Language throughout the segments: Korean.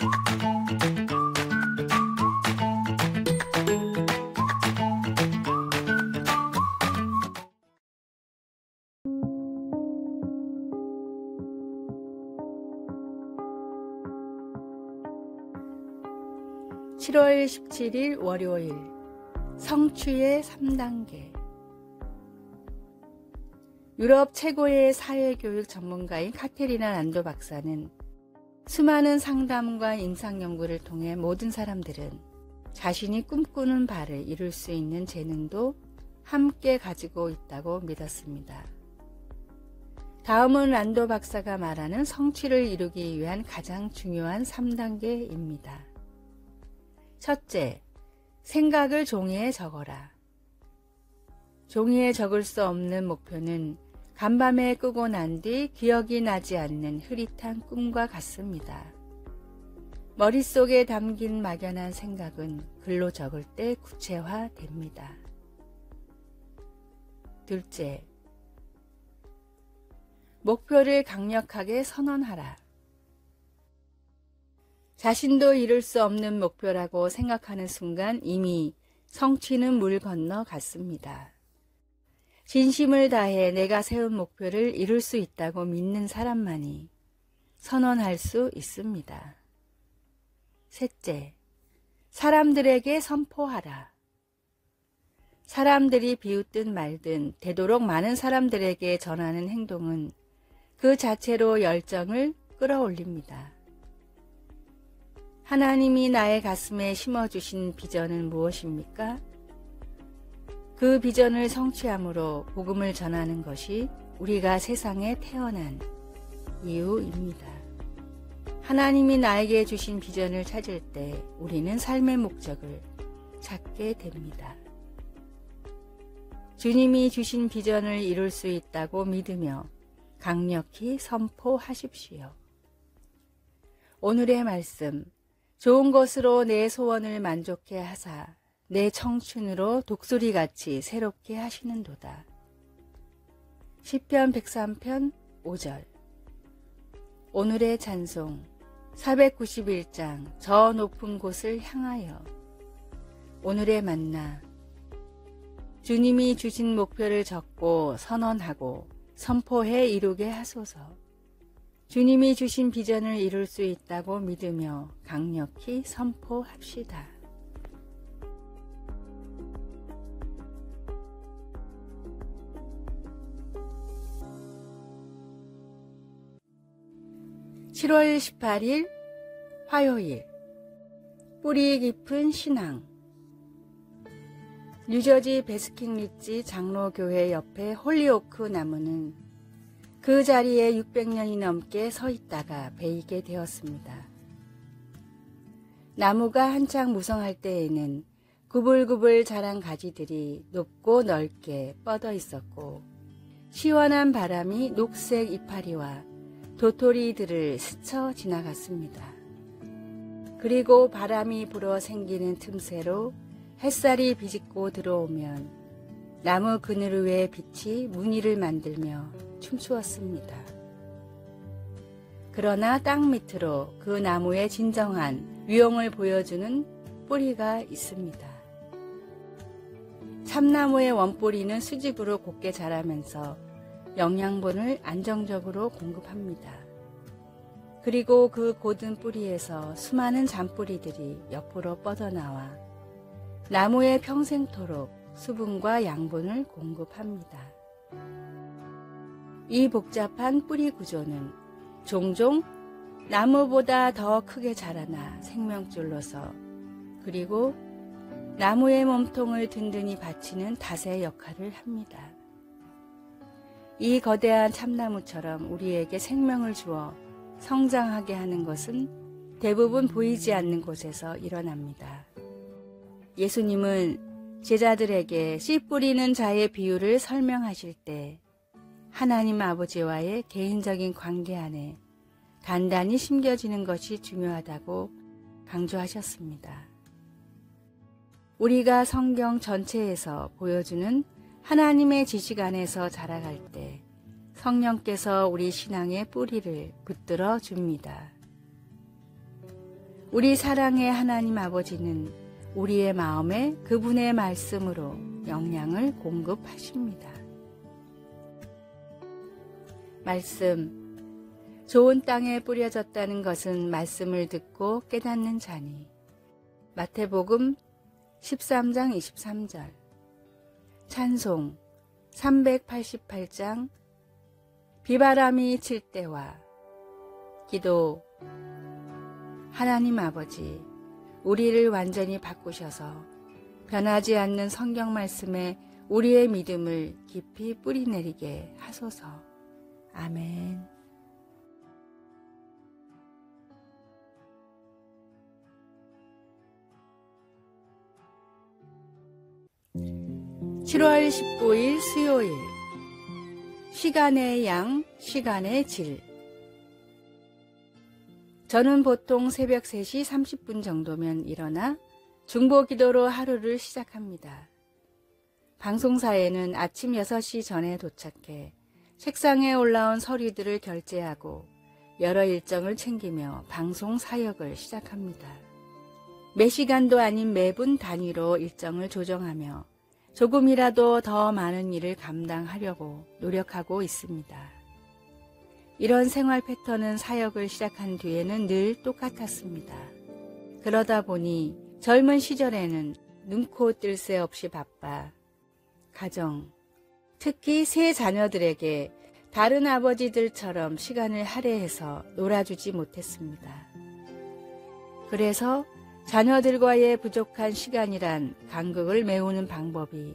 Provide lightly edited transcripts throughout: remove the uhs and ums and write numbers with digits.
(7월 17일) 월요일, 성취의 3단계. 유럽 최고의 사회교육 전문가인 카테리나 란도 박사는 수많은 상담과 임상 연구를 통해 모든 사람들은 자신이 꿈꾸는 바를 이룰 수 있는 재능도 함께 가지고 있다고 믿었습니다. 다음은 란도 박사가 말하는 성취를 이루기 위한 가장 중요한 3단계입니다. 첫째, 생각을 종이에 적어라. 종이에 적을 수 없는 목표는 간밤에 끄고 난 뒤 기억이 나지 않는 흐릿한 꿈과 같습니다. 머릿속에 담긴 막연한 생각은 글로 적을 때 구체화됩니다. 둘째, 목표를 강력하게 선언하라. 자신도 이룰 수 없는 목표라고 생각하는 순간 이미 성취는 물 건너 갔습니다. 진심을 다해 내가 세운 목표를 이룰 수 있다고 믿는 사람만이 선언할 수 있습니다. 셋째, 사람들에게 선포하라. 사람들이 비웃든 말든 되도록 많은 사람들에게 전하는 행동은 그 자체로 열정을 끌어올립니다. 하나님이 나의 가슴에 심어주신 비전은 무엇입니까? 그 비전을 성취함으로 복음을 전하는 것이 우리가 세상에 태어난 이유입니다. 하나님이 나에게 주신 비전을 찾을 때 우리는 삶의 목적을 찾게 됩니다. 주님이 주신 비전을 이룰 수 있다고 믿으며 강력히 선포하십시오. 오늘의 말씀, 좋은 것으로 내 소원을 만족해 하사 내 청춘으로 독수리같이 새롭게 하시는도다. 시편 103편 5절. 오늘의 찬송 491장 저 높은 곳을 향하여. 오늘의 만나, 주님이 주신 목표를 적고 선언하고 선포해 이루게 하소서. 주님이 주신 비전을 이룰 수 있다고 믿으며 강력히 선포합시다. (7월 18일) 화요일, 뿌리 깊은 신앙. 뉴저지 베스킨리지 장로교회 옆에 홀리오크 나무는 그 자리에 600년이 넘게 서 있다가 베이게 되었습니다. 나무가 한창 무성할 때에는 구불구불 자란 가지들이 높고 넓게 뻗어 있었고 시원한 바람이 녹색 이파리와 도토리들을 스쳐 지나갔습니다. 그리고 바람이 불어 생기는 틈새로 햇살이 비집고 들어오면 나무 그늘 위에 빛이 무늬를 만들며 춤추었습니다. 그러나 땅 밑으로 그 나무의 진정한 위용을 보여주는 뿌리가 있습니다. 참나무의 원뿌리는 수직으로 곧게 자라면서 영양분을 안정적으로 공급합니다. 그리고 그 곧은 뿌리에서 수많은 잔뿌리들이 옆으로 뻗어나와 나무에 평생토록 수분과 양분을 공급합니다. 이 복잡한 뿌리 구조는 종종 나무보다 더 크게 자라나 생명줄로서, 그리고 나무의 몸통을 든든히 받치는 닷의 역할을 합니다. 이 거대한 참나무처럼 우리에게 생명을 주어 성장하게 하는 것은 대부분 보이지 않는 곳에서 일어납니다. 예수님은 제자들에게 씨 뿌리는 자의 비유를 설명하실 때 하나님 아버지와의 개인적인 관계 안에 단단히 심겨지는 것이 중요하다고 강조하셨습니다. 우리가 성경 전체에서 보여주는 하나님의 지식 안에서 자라갈 때 성령께서 우리 신앙의 뿌리를 붙들어 줍니다. 우리 사랑의 하나님 아버지는 우리의 마음에 그분의 말씀으로 영양을 공급하십니다. 말씀, 좋은 땅에 뿌려졌다는 것은 말씀을 듣고 깨닫는 자니. 마태복음 13장 23절. 찬송 388장 비바람이 칠 때와. 기도. 하나님 아버지, 우리를 완전히 바꾸셔서 변하지 않는 성경 말씀에 우리의 믿음을 깊이 뿌리내리게 하소서. 아멘. 7월 19일 수요일. 시간의 양, 시간의 질. 저는 보통 새벽 3시 30분 정도면 일어나 중보기도로 하루를 시작합니다. 방송사에는 아침 6시 전에 도착해 책상에 올라온 서류들을 결제하고 여러 일정을 챙기며 방송 사역을 시작합니다. 매 시간도 아닌 매분 단위로 일정을 조정하며 조금이라도 더 많은 일을 감당하려고 노력하고 있습니다. 이런 생활 패턴은 사역을 시작한 뒤에는 늘 똑같았습니다. 그러다 보니 젊은 시절에는 눈코 뜰 새 없이 바빠 가정, 특히 세 자녀들에게 다른 아버지들처럼 시간을 할애해서 놀아주지 못했습니다. 그래서 자녀들과의 부족한 시간이란 간극을 메우는 방법이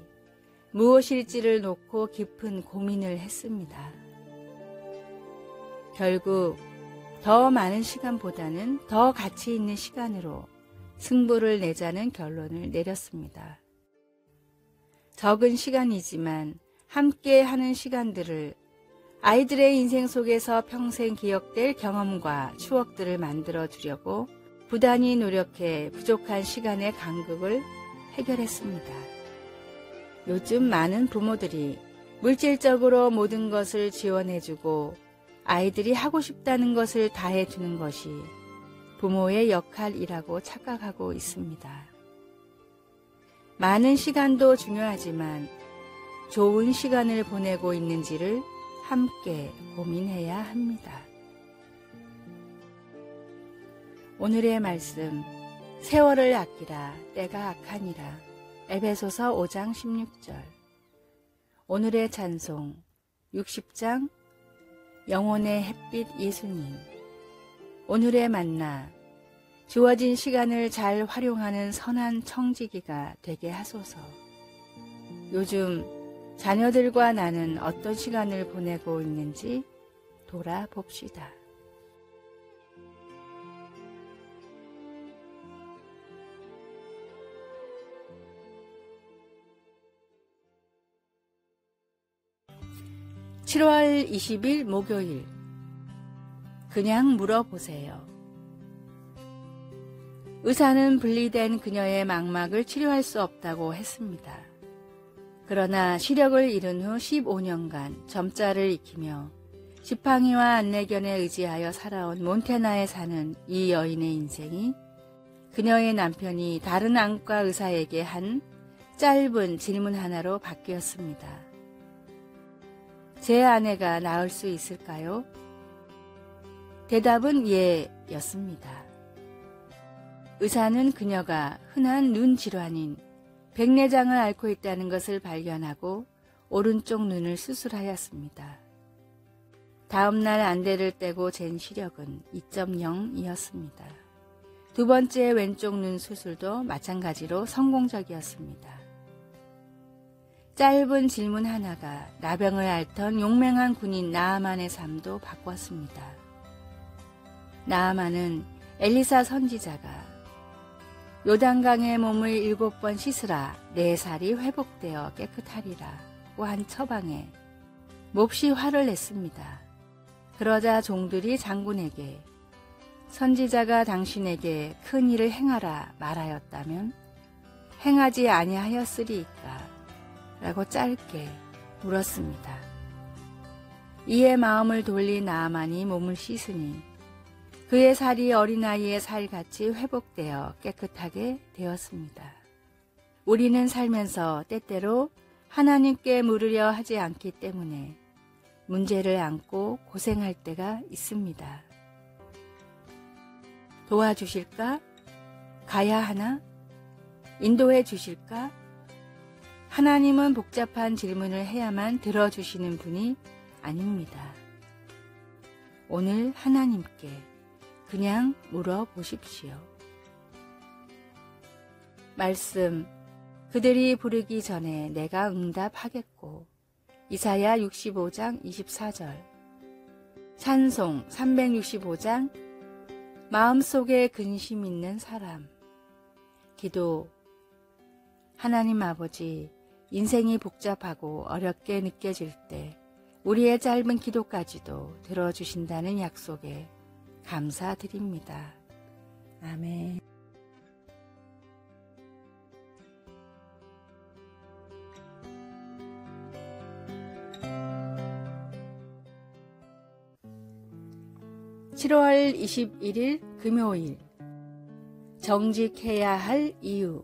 무엇일지를 놓고 깊은 고민을 했습니다. 결국 더 많은 시간보다는 더 가치 있는 시간으로 승부를 내자는 결론을 내렸습니다. 적은 시간이지만 함께 하는 시간들을 아이들의 인생 속에서 평생 기억될 경험과 추억들을 만들어 주려고 부단히 노력해 부족한 시간의 간극을 해결했습니다. 요즘 많은 부모들이 물질적으로 모든 것을 지원해주고 아이들이 하고 싶다는 것을 다해주는 것이 부모의 역할이라고 착각하고 있습니다. 많은 시간도 중요하지만 좋은 시간을 보내고 있는지를 함께 고민해야 합니다. 오늘의 말씀, 세월을 아끼라 때가 악하니라. 에베소서 5장 16절. 오늘의 찬송 60장 영혼의 햇빛 예수님. 오늘의 만나, 주어진 시간을 잘 활용하는 선한 청지기가 되게 하소서. 요즘 자녀들과 나는 어떤 시간을 보내고 있는지 돌아봅시다. (7월 20일) 목요일. 그냥 물어보세요. 의사는 분리된 그녀의 망막을 치료할 수 없다고 했습니다. 그러나 시력을 잃은 후 15년간 점자를 익히며 지팡이와 안내견에 의지하여 살아온 몬테나에 사는 이 여인의 인생이 그녀의 남편이 다른 안과 의사에게 한 짧은 질문 하나로 바뀌었습니다. 제 아내가 나을 수 있을까요? 대답은 예 였습니다. 의사는 그녀가 흔한 눈 질환인 백내장을 앓고 있다는 것을 발견하고 오른쪽 눈을 수술하였습니다. 다음 날 안대를 떼고 잰 시력은 2.0이었습니다. 두 번째 왼쪽 눈 수술도 마찬가지로 성공적이었습니다. 짧은 질문 하나가 나병을 앓던 용맹한 군인 나아만의 삶도 바꿨습니다. 나아만은 엘리사 선지자가 요단강에 몸을 7번 씻으라 내 살이 회복되어 깨끗하리라고 한 처방에 몹시 화를 냈습니다. 그러자 종들이 장군에게 선지자가 당신에게 큰 일을 행하라 말하였다면 행하지 아니하였으리이까 라고 짧게 물었습니다. 이에 마음을 돌린 나아만이 몸을 씻으니 그의 살이 어린아이의 살같이 회복되어 깨끗하게 되었습니다. 우리는 살면서 때때로 하나님께 물으려 하지 않기 때문에 문제를 안고 고생할 때가 있습니다. 도와주실까? 가야 하나? 인도해 주실까? 하나님은 복잡한 질문을 해야만 들어주시는 분이 아닙니다. 오늘 하나님께 그냥 물어보십시오. 말씀, 그들이 부르기 전에 내가 응답하겠고. 이사야 65장 24절. 찬송 365장 마음속에 근심 있는 사람. 기도. 하나님 아버지, 인생이 복잡하고 어렵게 느껴질 때 우리의 짧은 기도까지도 들어주신다는 약속에 감사드립니다. 아멘. (7월 21일) 금요일. 정직해야 할 이유.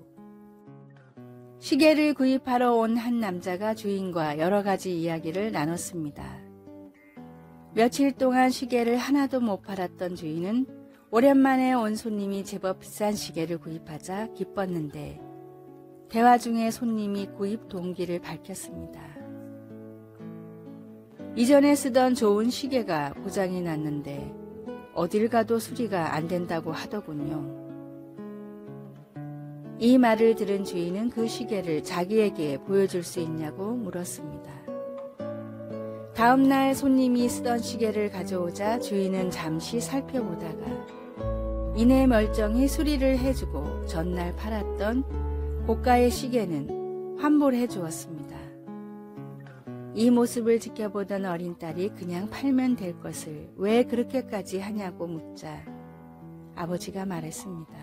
시계를 구입하러 온 한 남자가 주인과 여러 가지 이야기를 나눴습니다. 며칠 동안 시계를 하나도 못 팔았던 주인은 오랜만에 온 손님이 제법 비싼 시계를 구입하자 기뻤는데, 대화 중에 손님이 구입 동기를 밝혔습니다. 이전에 쓰던 좋은 시계가 고장이 났는데 어딜 가도 수리가 안 된다고 하더군요. 이 말을 들은 주인은 그 시계를 자기에게 보여줄 수 있냐고 물었습니다. 다음 날 손님이 쓰던 시계를 가져오자 주인은 잠시 살펴보다가 이내 멀쩡히 수리를 해주고 전날 팔았던 고가의 시계는 환불해 주었습니다. 이 모습을 지켜보던 어린 딸이 그냥 팔면 될 것을 왜 그렇게까지 하냐고 묻자 아버지가 말했습니다.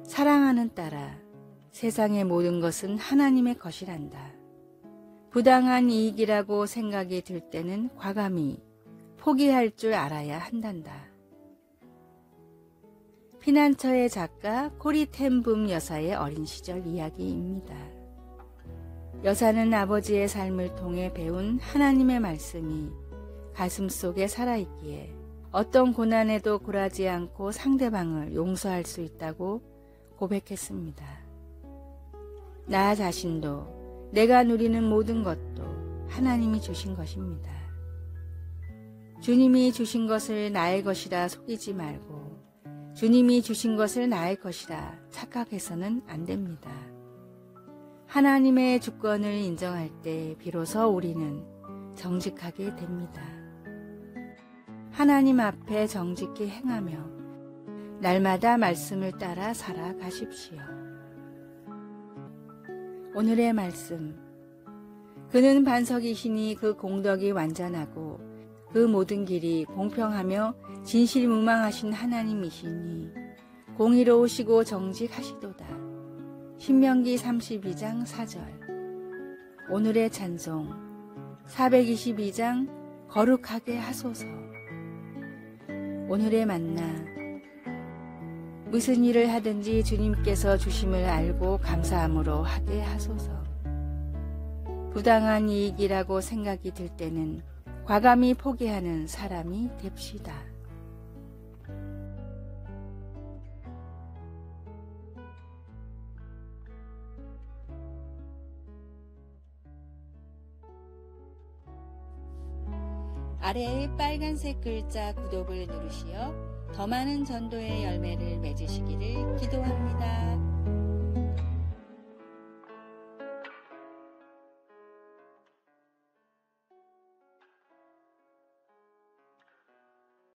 사랑하는 딸아, 세상의 모든 것은 하나님의 것이란다. 부당한 이익이라고 생각이 들 때는 과감히 포기할 줄 알아야 한단다. 피난처의 작가 코리 텐붐 여사의 어린 시절 이야기입니다. 여사는 아버지의 삶을 통해 배운 하나님의 말씀이 가슴속에 살아있기에 어떤 고난에도 굴하지 않고 상대방을 용서할 수 있다고 고백했습니다. 나 자신도 내가 누리는 모든 것도 하나님이 주신 것입니다. 주님이 주신 것을 나의 것이라 속이지 말고 주님이 주신 것을 나의 것이라 착각해서는 안 됩니다. 하나님의 주권을 인정할 때 비로소 우리는 정직하게 됩니다. 하나님 앞에 정직히 행하며 날마다 말씀을 따라 살아가십시오. 오늘의 말씀. 그는 반석이시니 그 공덕이 완전하고 그 모든 길이 공평하며 진실무망하신 하나님이시니 공의로우시고 정직하시도다. 신명기 32장 4절. 오늘의 찬송. 422장 거룩하게 하소서. 오늘의 만나. 무슨 일을 하든지 주님께서 주심을 알고 감사함으로 하게 하소서. 부당한 이익이라고 생각이 들 때는 과감히 포기하는 사람이 됩시다. 아래의 빨간색 글자 구독을 누르시어 더 많은 전도의 열매를 맺으시기를 기도합니다.